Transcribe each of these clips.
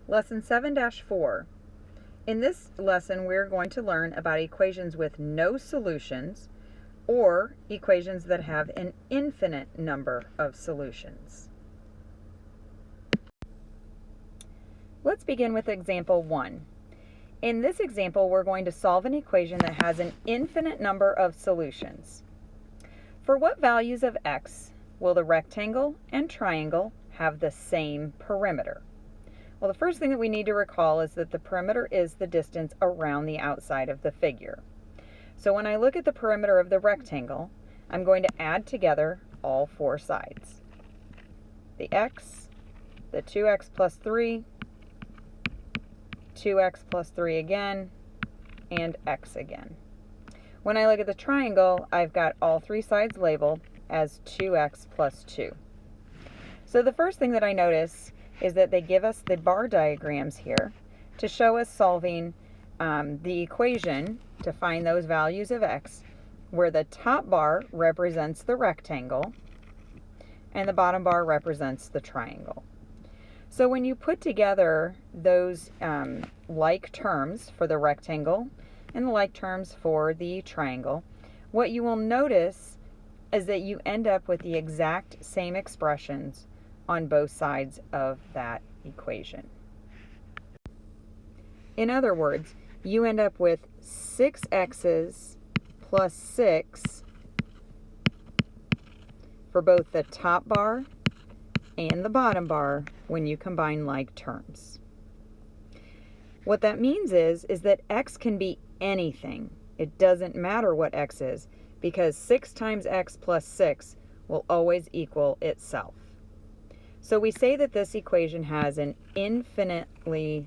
Lesson 7-4. In this lesson, we're going to learn about equations with no solutions or equations that have an infinite number of solutions. Let's begin with example 1. In this example, we're going to solve an equation that has an infinite number of solutions. For what values of x will the rectangle and triangle have the same perimeter? Well, the first thing that we need to recall is that the perimeter is the distance around the outside of the figure. So when I look at the perimeter of the rectangle, I'm going to add together all four sides. The x, the 2x plus 3, 2x plus 3 again, and x again. When I look at the triangle, I've got all three sides labeled as 2x plus 2. So the first thing that I notice is that they give us the bar diagrams here to show us solving the equation to find those values of x, where the top bar represents the rectangle and the bottom bar represents the triangle. So when you put together those like terms for the rectangle and the like terms for the triangle, what you will notice is that you end up with the exact same expressions on both sides of that equation. In other words, you end up with 6x's plus 6 for both the top bar and the bottom bar when you combine like terms. What that means is that x can be anything. It doesn't matter what x is, because 6 times x plus 6 will always equal itself. So we say that this equation has an infinitely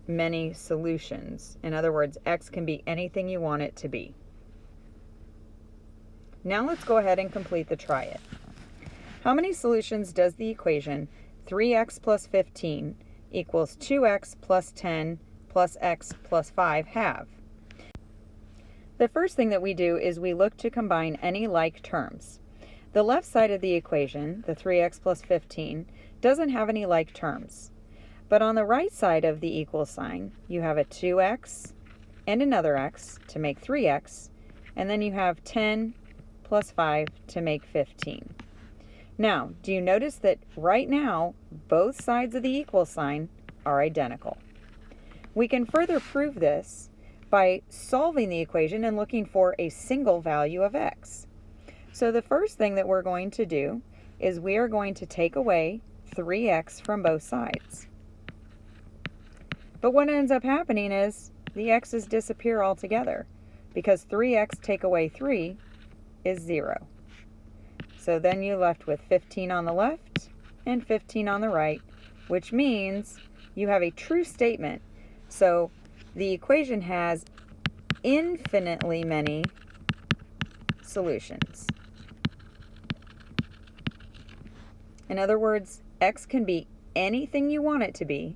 many solutions. In other words, x can be anything you want it to be. Now let's go ahead and complete the try it. How many solutions does the equation 3x plus 15 equals 2x plus 10 plus x plus 5 have? The first thing that we do is we look to combine any like terms. The left side of the equation, the 3x plus 15, doesn't have any like terms. But on the right side of the equal sign, you have a 2x and another x to make 3x, and then you have 10 plus 5 to make 15. Now, do you notice that right now, both sides of the equal sign are identical? We can further prove this by solving the equation and looking for a single value of x. So the first thing that we're going to do is we are going to take away 3x from both sides. But what ends up happening is the x's disappear altogether, because 3x take away 3 is 0. So then you're left with 15 on the left and 15 on the right, which means you have a true statement. So the equation has infinitely many solutions. In other words, x can be anything you want it to be,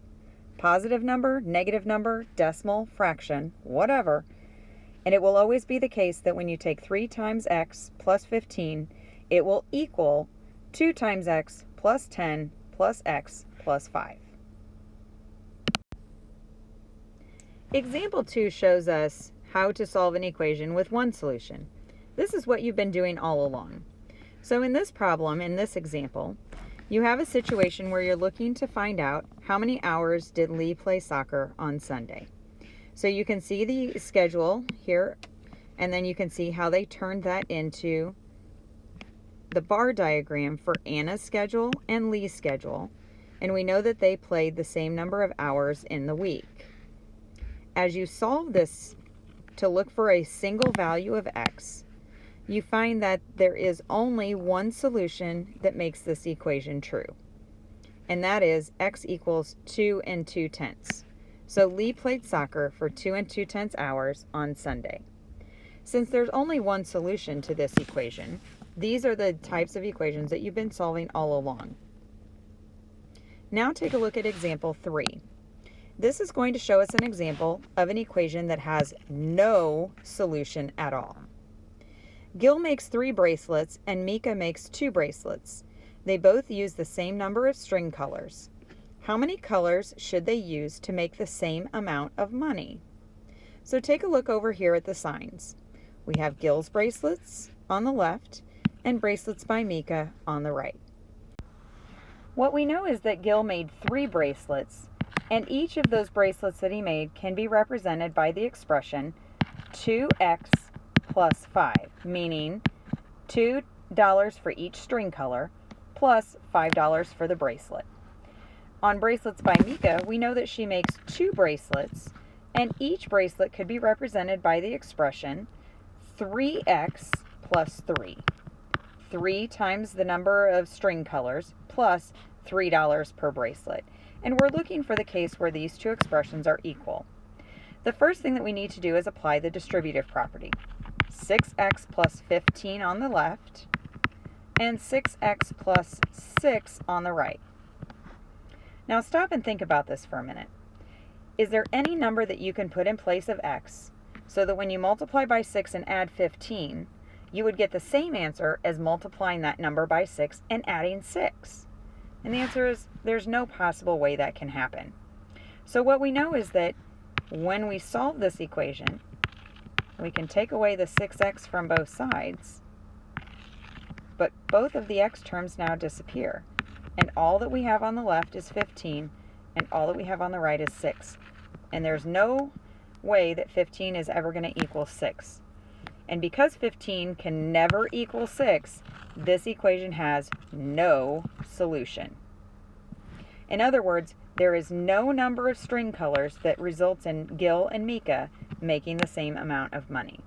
positive number, negative number, decimal, fraction, whatever, and it will always be the case that when you take 3 times x plus 15, it will equal 2 times x plus 10 plus x plus 5. Example 2 shows us how to solve an equation with one solution. This is what you've been doing all along. So in this problem, in this example, you have a situation where you're looking to find out how many hours did Lee play soccer on Sunday. So you can see the schedule here, and then you can see how they turned that into the bar diagram for Anna's schedule and Lee's schedule, and we know that they played the same number of hours in the week. As you solve this to look for a single value of x, you find that there is only one solution that makes this equation true, and that is x equals 2 2/10. So Lee played soccer for 2 2/10 hours on Sunday. Since there's only one solution to this equation, these are the types of equations that you've been solving all along. Now take a look at example 3. This is going to show us an example of an equation that has no solution at all. Gil makes 3 bracelets and Mika makes 2 bracelets. They both use the same number of string colors. How many colors should they use to make the same amount of money? So take a look over here at the signs. We have Gil's bracelets on the left and bracelets by Mika on the right. What we know is that Gil made 3 bracelets, and each of those bracelets that he made can be represented by the expression 2x plus 5, meaning $2 for each string color plus $5 for the bracelet. On bracelets by Mika, we know that she makes 2 bracelets, and each bracelet could be represented by the expression 3x plus 3. 3 times the number of string colors plus $3 per bracelet. And we're looking for the case where these two expressions are equal. The first thing that we need to do is apply the distributive property. 6x plus 15 on the left and 6x plus 6 on the right. Now stop and think about this for a minute. Is there any number that you can put in place of x so that when you multiply by 6 and add 15, you would get the same answer as multiplying that number by 6 and adding 6? And the answer is there's no possible way that can happen. So what we know is that when we solve this equation, we can take away the 6x from both sides, but both of the x terms now disappear. And all that we have on the left is 15, and all that we have on the right is 6. And there's no way that 15 is ever going to equal 6. And because 15 can never equal 6, this equation has no solution. In other words, there is no number of string colors that results in Gil and Mika making the same amount of money.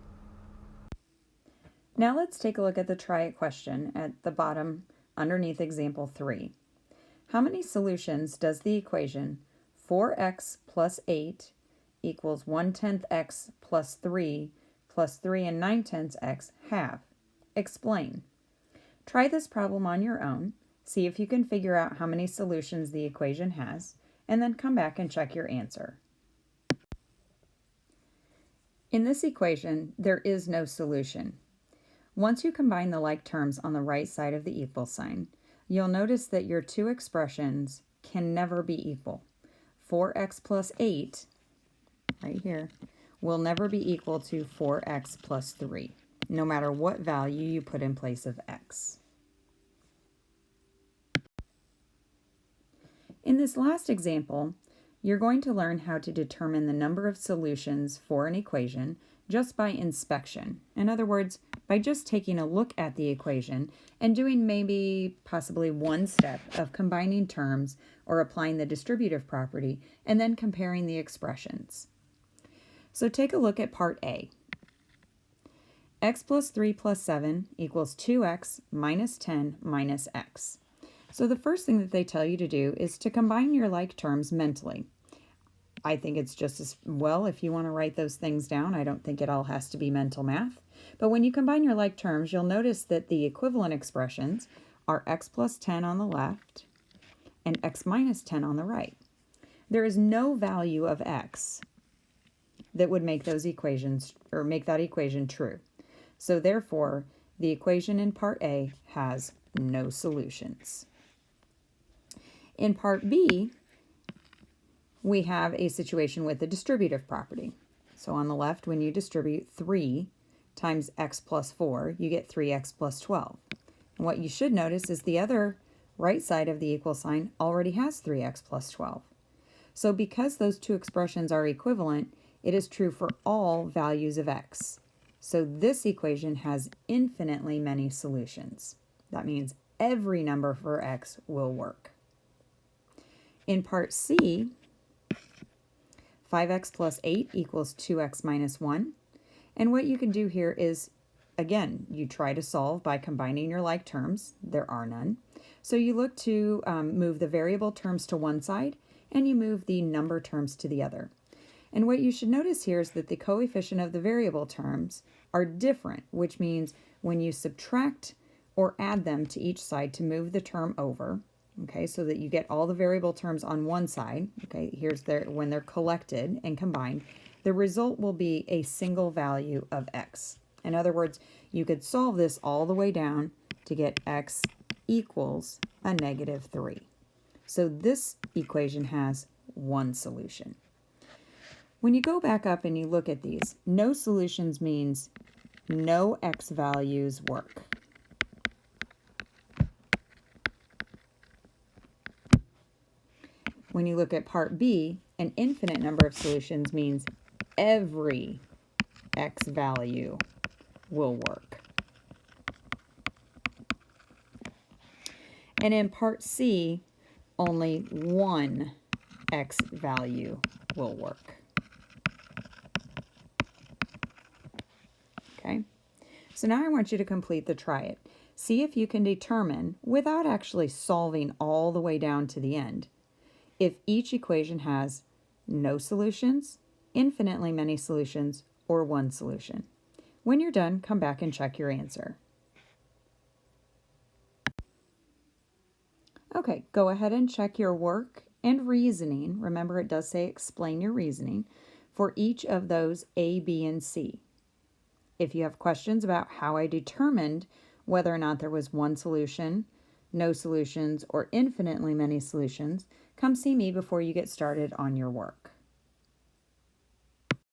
Now let's take a look at the try it question at the bottom underneath example 3. How many solutions does the equation 4x plus 8 equals 1/10 x plus 3 plus 3 9/10 x have? Explain. Try this problem on your own, see if you can figure out how many solutions the equation has, and then come back and check your answer. In this equation, there is no solution. Once you combine the like terms on the right side of the equal sign, you'll notice that your two expressions can never be equal. 4x plus 8, right here, will never be equal to 4x plus 3, no matter what value you put in place of x. In this last example, you're going to learn how to determine the number of solutions for an equation just by inspection. In other words, by just taking a look at the equation and doing maybe possibly one step of combining terms or applying the distributive property and then comparing the expressions. So take a look at part A. X plus 3 plus 7 equals 2x minus 10 minus x. So the first thing that they tell you to do is to combine your like terms mentally. I think it's just as well if you want to write those things down. I don't think it all has to be mental math. But when you combine your like terms, you'll notice that the equivalent expressions are x plus 10 on the left and x minus 10 on the right. There is no value of x that would make those equations or make that equation true. So therefore, the equation in part A has no solutions. In part B, we have a situation with the distributive property. So on the left, when you distribute 3 times x plus 4, you get 3x plus 12. And what you should notice is the other right side of the equal sign already has 3x plus 12. So because those two expressions are equivalent, it is true for all values of x. So this equation has infinitely many solutions. That means every number for x will work. In part C, 5x plus 8 equals 2x minus 1. And what you can do here is, again, you try to solve by combining your like terms. There are none. So you look to move the variable terms to one side, and you move the number terms to the other. And what you should notice here is that the coefficient of the variable terms are different, which means when you subtract or add them to each side to move the term over, okay, so that you get all the variable terms on one side, okay, here's when they're collected and combined, the result will be a single value of x. In other words, you could solve this all the way down to get x equals a negative 3. So this equation has one solution. When you go back up and you look at these, no solutions means no x values work. When you look at part B, an infinite number of solutions means every x value will work. And in part C, only one x value will work. Okay, so now I want you to complete the try it. See if you can determine, without actually solving all the way down to the end, if each equation has no solutions, infinitely many solutions, or one solution. When you're done, come back and check your answer. Okay, go ahead and check your work and reasoning. Remember, it does say explain your reasoning for each of those A, B, and C. If you have questions about how I determined whether or not there was one solution, no solutions, or infinitely many solutions, come see me before you get started on your work.